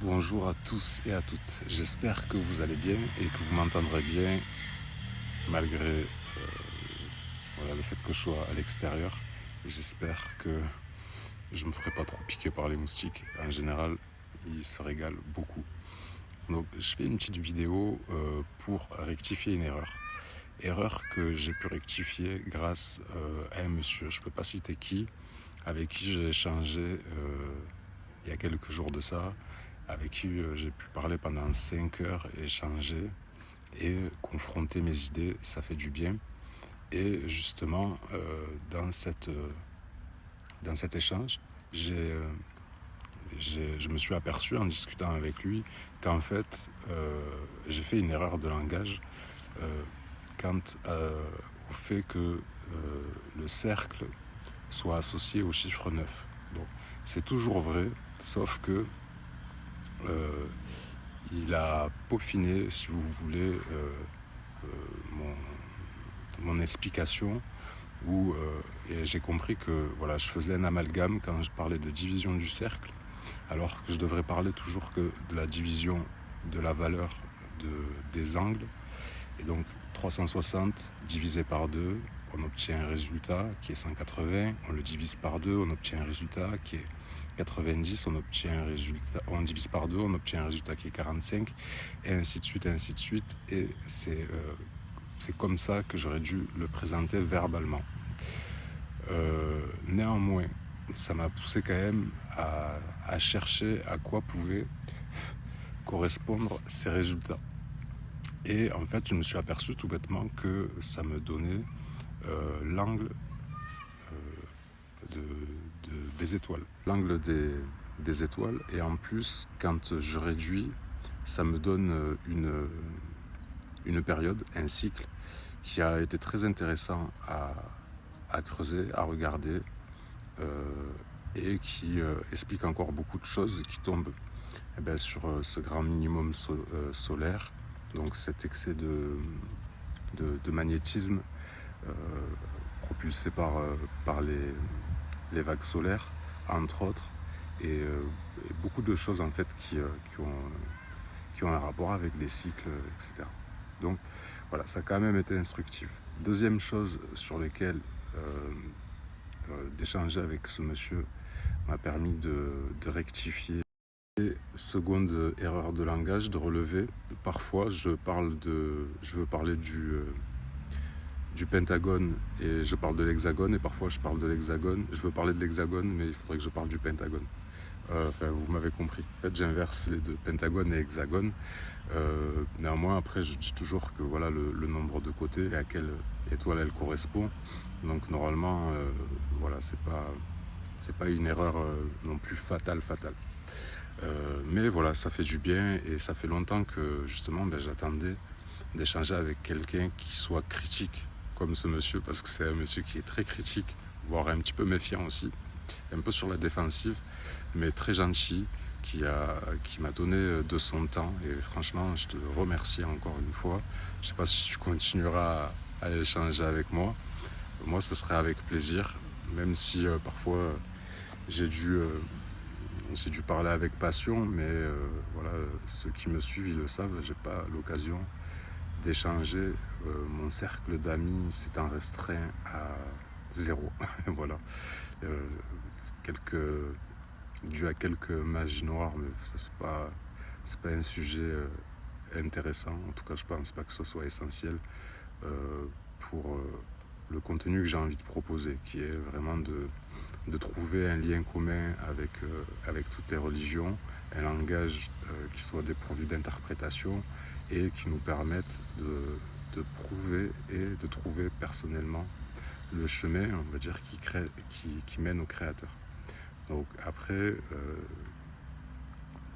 Bonjour à tous et à toutes, j'espère que vous allez bien et que vous m'entendrez bien malgré le fait que je sois à l'extérieur. J'espère que je ne me ferai pas trop piquer par les moustiques. En général, ils se régalent beaucoup. Donc je fais une petite vidéo pour rectifier une erreur. Erreur que j'ai pu rectifier grâce à un monsieur, je ne peux pas citer qui, avec qui j'ai échangé il y a quelques jours de ça, avec qui j'ai pu parler pendant 5 heures, échanger et confronter mes idées, ça fait du bien. Et justement, dans cet échange, je me suis aperçu en discutant avec lui qu'en fait, j'ai fait une erreur de langage euh, quant au fait que le cercle soit associé au chiffre 9. Donc, c'est toujours vrai, sauf que euh, il a peaufiné, si vous voulez, mon explication où et j'ai compris que voilà, je faisais un amalgame quand je parlais de division du cercle, alors que je devrais parler toujours que de la division de la valeur des angles. Et donc 360 divisé par 2, on obtient un résultat qui est 180, on le divise par 2, on obtient un résultat qui est 90, on divise par 2, on obtient un résultat qui est 45, et ainsi de suite, et ainsi de suite. Et c'est comme ça que j'aurais dû le présenter verbalement. Néanmoins, ça m'a poussé quand même à chercher à quoi pouvaient correspondre ces résultats. Et en fait, je me suis aperçu tout bêtement que ça me donnait l'angle des étoiles. L'angle des étoiles, et en plus, quand je réduis, ça me donne une période, un cycle, qui a été très intéressant à creuser, à regarder, et qui explique encore beaucoup de choses qui tombent sur ce grand minimum solaire, donc cet excès de magnétisme euh, propulsé par les vagues solaires, entre autres, et beaucoup de choses en fait qui ont un rapport avec les cycles, etc. Donc voilà, ça a quand même été instructif. Deuxième chose sur laquelle d'échanger avec ce monsieur m'a permis de rectifier. Et seconde erreur de langage, de relever. Parfois, je veux parler du pentagone et je parle de l'hexagone, et parfois je parle de l'hexagone. Je veux parler de l'hexagone, mais il faudrait que je parle du pentagone. Vous m'avez compris. En fait, j'inverse les deux, pentagone et hexagone. Néanmoins, après, je dis toujours que voilà le nombre de côtés et à quelle étoile elle correspond. Donc normalement, voilà, c'est pas une erreur non plus fatale. Mais voilà, ça fait du bien, et ça fait longtemps que justement j'attendais d'échanger avec quelqu'un qui soit critique comme ce monsieur, parce que c'est un monsieur qui est très critique, voire un petit peu méfiant aussi, un peu sur la défensive, mais très gentil, qui m'a donné de son temps, et franchement je te remercie encore une fois. Je sais pas si tu continueras à échanger avec moi. Moi, ce serait avec plaisir, même si parfois j'ai dû j'ai dû parler avec passion, mais voilà, ceux qui me suivent, ils le savent, j'ai pas l'occasion d'échanger. Mon cercle d'amis s'est en restreint à zéro. Voilà. Euh, quelques, Dû à quelques magies noires, mais ça c'est pas un sujet intéressant. En tout cas, je pense pas que ce soit essentiel pour le contenu que j'ai envie de proposer, qui est vraiment de trouver un lien commun avec toutes les religions, un langage qui soit dépourvu d'interprétation et qui nous permette de prouver et de trouver personnellement le chemin, on va dire, qui mène au créateur. Donc après,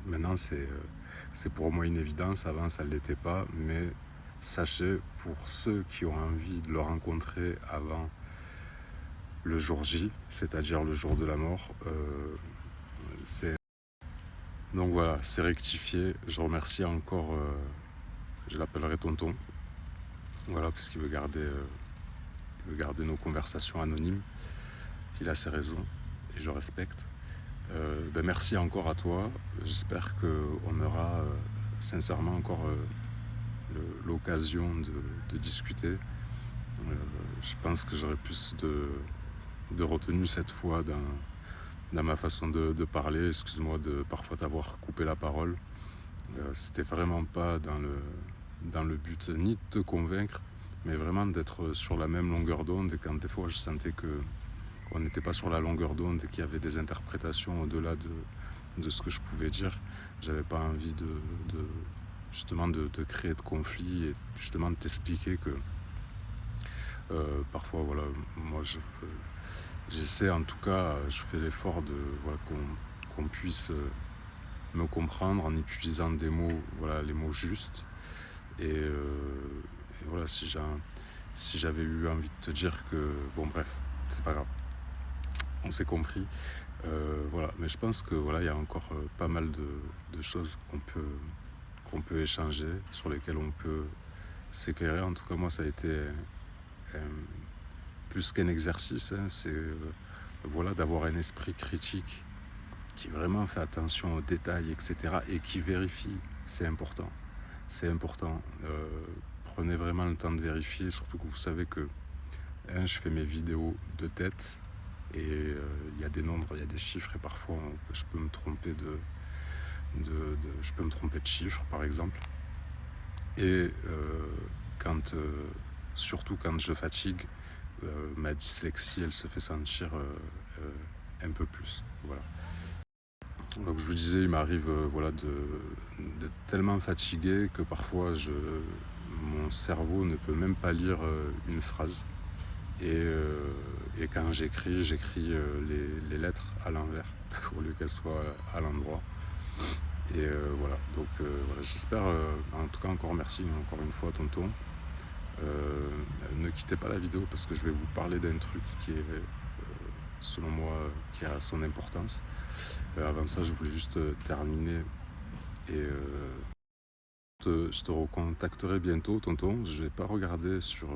maintenant c'est pour moi une évidence, avant ça ne l'était pas, mais sachez, pour ceux qui ont envie de le rencontrer avant le jour J, c'est-à-dire le jour de la mort, c'est... Donc voilà, c'est rectifié. Je remercie encore, je l'appellerai tonton, voilà, parce qu'il veut garder nos conversations anonymes. Il a ses raisons, et je respecte. Merci encore à toi. J'espère qu'on aura sincèrement encore l'occasion de discuter. Je pense que j'aurai plus de retenue cette fois dans ma façon de parler. Excuse-moi de parfois t'avoir coupé la parole. C'était vraiment pas dans le but ni de te convaincre, mais vraiment d'être sur la même longueur d'onde. Et quand des fois je sentais qu'on n'était pas sur la longueur d'onde et qu'il y avait des interprétations au-delà de ce que je pouvais dire, j'avais pas envie justement de créer de conflits et justement de t'expliquer que parfois voilà, moi j'essaie en tout cas, je fais l'effort de voilà, qu'on puisse me comprendre en utilisant des mots, voilà, les mots justes. Et voilà, si j'avais eu envie de te dire que, bon bref, c'est pas grave, on s'est compris. Voilà, mais je pense que voilà, il y a encore pas mal de choses qu'on peut échanger, sur lesquelles on peut s'éclairer. En tout cas, moi, ça a été plus qu'un exercice, hein, c'est voilà, d'avoir un esprit critique qui vraiment fait attention aux détails, etc. et qui vérifie, c'est important. C'est important. Prenez vraiment le temps de vérifier, surtout que vous savez que je fais mes vidéos de tête et il y a des nombres, il y a des chiffres et parfois je peux me tromper je peux me tromper de chiffres par exemple. Et quand, surtout quand je fatigue, ma dyslexie elle se fait sentir un peu plus. Voilà. Donc je vous disais, il m'arrive voilà, d'être tellement fatigué que parfois mon cerveau ne peut même pas lire une phrase. Et quand j'écris les lettres à l'envers au lieu qu'elles soient à l'endroit. Et voilà, donc voilà, j'espère, en tout cas encore merci encore une fois tonton. Ne quittez pas la vidéo parce que je vais vous parler d'un truc qui est selon moi qui a son importance. Avant ça, je voulais juste terminer et je te recontacterai bientôt, tonton. Je vais pas regarder sur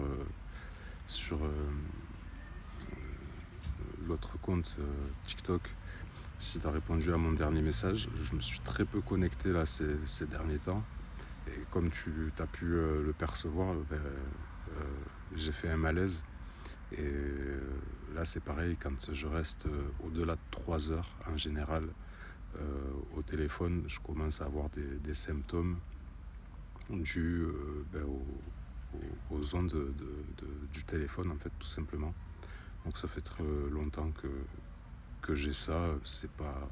l'autre compte TikTok si tu as répondu à mon dernier message. Je me suis très peu connecté là ces derniers temps. Et comme tu as pu le percevoir, j'ai fait un malaise. Et là, c'est pareil, quand je reste au-delà de 3 heures en général au téléphone, je commence à avoir des symptômes dus aux ondes du téléphone, en fait, tout simplement. Donc ça fait très longtemps que j'ai ça. C'est pas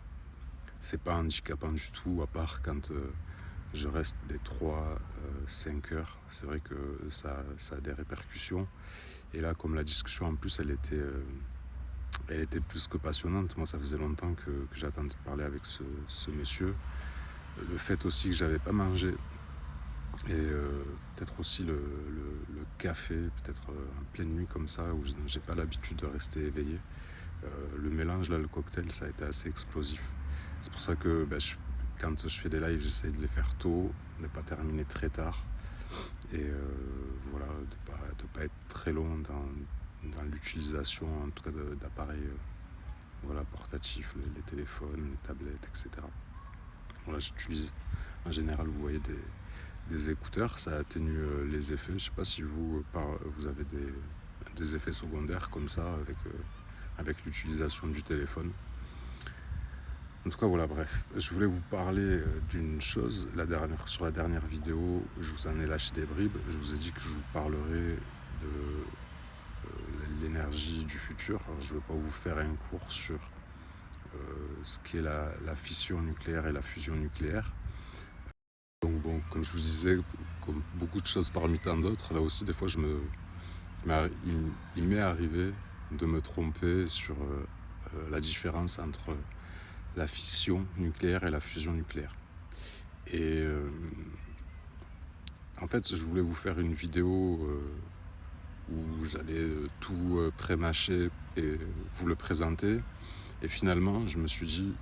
handicapant du tout, à part quand je reste des 3-5 heures. C'est vrai que ça a des répercussions. Et là, comme la discussion en plus, elle était plus que passionnante. Moi, ça faisait longtemps que j'attendais de parler avec ce monsieur. Le fait aussi que j'avais pas mangé et peut-être aussi le café, peut-être en pleine nuit comme ça, où j'ai pas l'habitude de rester éveillé. Le mélange là, le cocktail, ça a été assez explosif. C'est pour ça que quand je fais des lives, j'essaie de les faire tôt, de ne pas terminer très tard. Et voilà, de pas être très long dans l'utilisation, en tout cas d'appareils voilà, portatifs, les téléphones, les tablettes, etc. Voilà, j'utilise en général, vous voyez, des écouteurs, ça atténue les effets. Je ne sais pas si vous avez des effets secondaires comme ça avec l'utilisation du téléphone. En tout cas, voilà, bref. Je voulais vous parler d'une chose. Sur la dernière vidéo, je vous en ai lâché des bribes. Je vous ai dit que je vous parlerai de l'énergie du futur. Alors, je ne vais pas vous faire un cours sur ce qu'est la fission nucléaire et la fusion nucléaire. Donc bon, comme je vous disais, comme beaucoup de choses parmi tant d'autres, là aussi, des fois, il m'est arrivé de me tromper sur la différence entre la fission nucléaire et la fusion nucléaire. Et en fait, je voulais vous faire une vidéo où j'allais tout pré-mâcher et vous le présenter. Et finalement, je me suis dit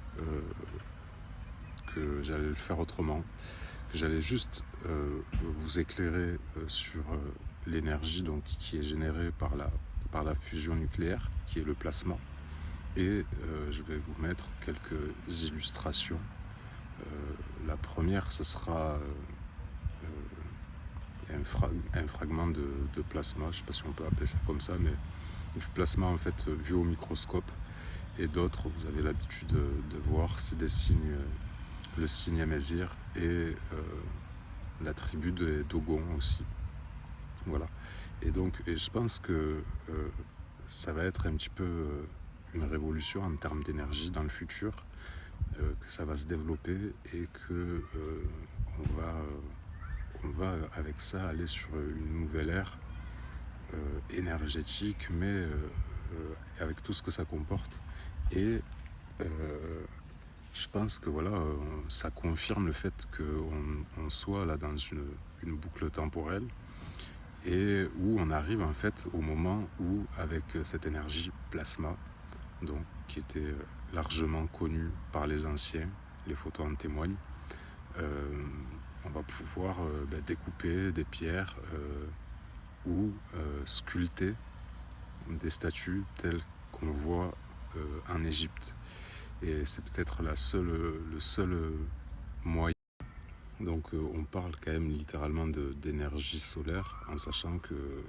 que j'allais le faire autrement, que j'allais juste vous éclairer sur l'énergie donc, qui est générée par la fusion nucléaire, qui est le plasma. et je vais vous mettre quelques illustrations. La première, ce sera un fragment de plasma, je ne sais pas si on peut appeler ça comme ça, mais du plasma en fait vu au microscope. Et d'autres, vous avez l'habitude de voir, c'est des signes, le signe Mézir et la tribu des Dogon aussi. Voilà. Et donc, je pense que ça va être un petit peu une révolution en termes d'énergie dans le futur, que ça va se développer et que on va avec ça aller sur une nouvelle ère énergétique, mais avec tout ce que ça comporte. Et je pense que voilà, ça confirme le fait qu'on soit là dans une boucle temporelle et où on arrive en fait au moment où, avec cette énergie plasma, donc qui était largement connue par les anciens, les photos en témoignent, on va pouvoir découper des pierres ou sculpter des statues telles qu'on voit en Égypte. Et c'est peut-être le seul moyen. Donc on parle quand même littéralement d'énergie solaire, en sachant que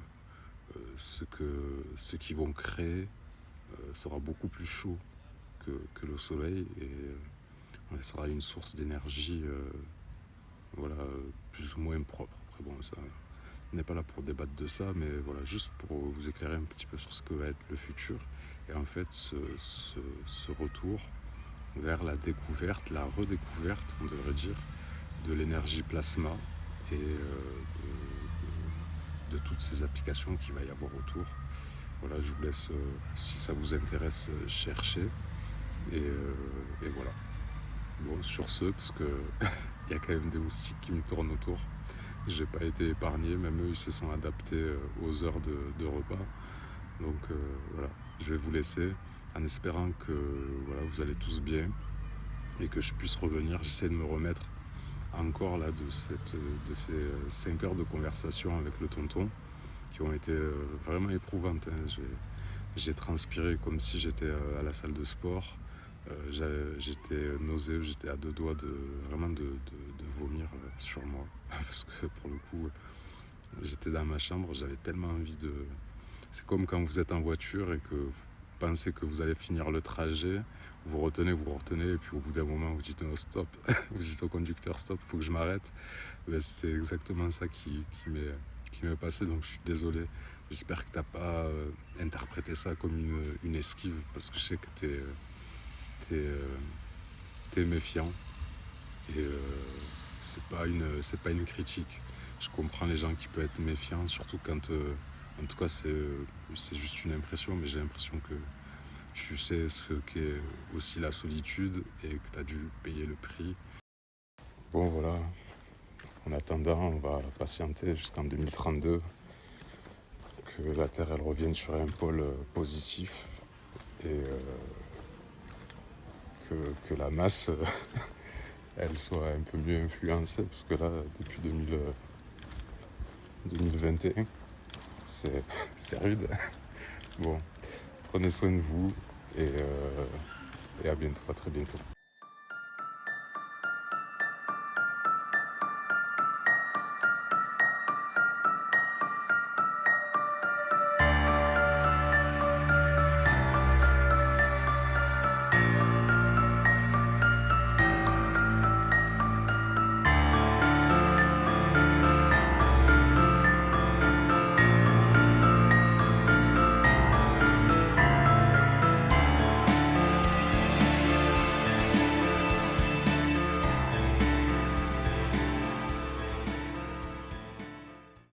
ce qu'ils vont créer sera beaucoup plus chaud que le soleil, et ça sera une source d'énergie voilà, plus ou moins propre. Après bon, ça n'est pas là pour débattre de ça, mais voilà, juste pour vous éclairer un petit peu sur ce que va être le futur. Et en fait, ce retour vers la découverte, la redécouverte, on devrait dire, de l'énergie plasma et de toutes ces applications qu'il va y avoir autour. Voilà, je vous laisse, si ça vous intéresse, chercher. Et voilà. Bon, sur ce, parce que il y a quand même des moustiques qui me tournent autour. J'ai pas été épargné, même eux ils se sont adaptés aux heures de repas. Donc voilà, je vais vous laisser en espérant que voilà, vous allez tous bien et que je puisse revenir. J'essaie de me remettre encore là de ces 5 heures de conversation avec le tonton qui ont été vraiment éprouvantes. Hein. J'ai transpiré comme si j'étais à la salle de sport. J'étais nauséeux, j'étais à deux doigts vraiment de vomir sur moi. Parce que pour le coup, j'étais dans ma chambre, j'avais tellement envie de... C'est comme quand vous êtes en voiture et que vous pensez que vous allez finir le trajet, vous retenez, et puis au bout d'un moment, vous dites non, stop, vous dites au conducteur stop, il faut que je m'arrête. C'était exactement ça qui m'est passé, donc je suis désolé. J'espère que tu n'as pas interprété ça comme une esquive, parce que je sais que t'es méfiant. Et c'est pas une critique. Je comprends les gens qui peuvent être méfiants, surtout quand, en tout cas c'est juste une impression, mais j'ai l'impression que tu sais ce qu'est aussi la solitude et que tu as dû payer le prix. Bon voilà, en attendant, on va patienter jusqu'en 2032, que la Terre elle revienne sur un pôle positif et que la masse elle soit un peu mieux influencée, parce que là, depuis 2021, c'est rude. Bon, prenez soin de vous et à bientôt, à très bientôt.